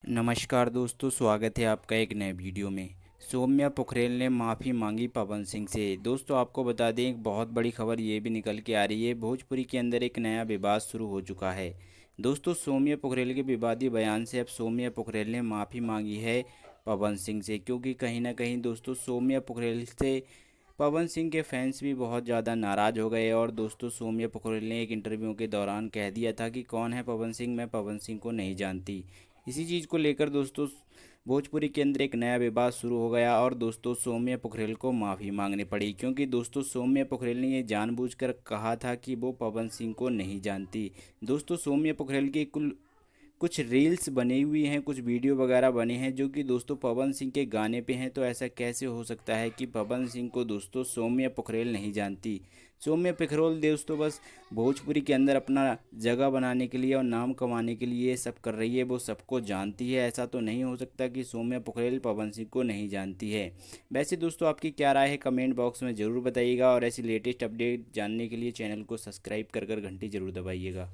नमस्कार दोस्तों, स्वागत है आपका एक नए वीडियो में। सौम्या पोखरेल ने माफ़ी मांगी पवन सिंह से। दोस्तों आपको बता दें, एक बहुत बड़ी खबर ये भी निकल के आ रही है। भोजपुरी के अंदर एक नया विवाद शुरू हो चुका है। दोस्तों सौम्या पोखरेल के विवादी बयान से अब सौम्या पोखरेल ने माफ़ी मांगी है पवन सिंह से, क्योंकि कहीं ना कहीं दोस्तों सौम्या पोखरेल से पवन सिंह के फैंस भी बहुत ज़्यादा नाराज़ हो गए। और दोस्तों सौम्या पोखरेल ने एक इंटरव्यू के दौरान कह दिया था कि कौन है पवन सिंह, मैं पवन सिंह को नहीं जानती। इसी चीज़ को लेकर दोस्तों भोजपुरी के अंदर एक नया विवाद शुरू हो गया और दोस्तों सौम्या पोखरेल को माफ़ी मांगनी पड़ी, क्योंकि दोस्तों सौम्या पोखरेल ने ये जानबूझकर कहा था कि वो पवन सिंह को नहीं जानती। दोस्तों सौम्या पोखरेल की कुल कुछ रील्स बनी हुई हैं, कुछ वीडियो वगैरह बने हैं जो कि दोस्तों पवन सिंह के गाने पे हैं। तो ऐसा कैसे हो सकता है कि पवन सिंह को दोस्तों सौम्या पोखरेल नहीं जानती। सौम्या पोखरेल दोस्तों बस भोजपुरी के अंदर अपना जगह बनाने के लिए और नाम कमाने के लिए ये सब कर रही है, वो सबको जानती है। ऐसा तो नहीं हो सकता कि सौम्या पोखरेल पवन सिंह को नहीं जानती है। वैसे दोस्तों आपकी क्या राय है, कमेंट बॉक्स में ज़रूर बताइएगा और ऐसी लेटेस्ट अपडेट जानने के लिए चैनल को सब्सक्राइब कर घंटी ज़रूर दबाइएगा।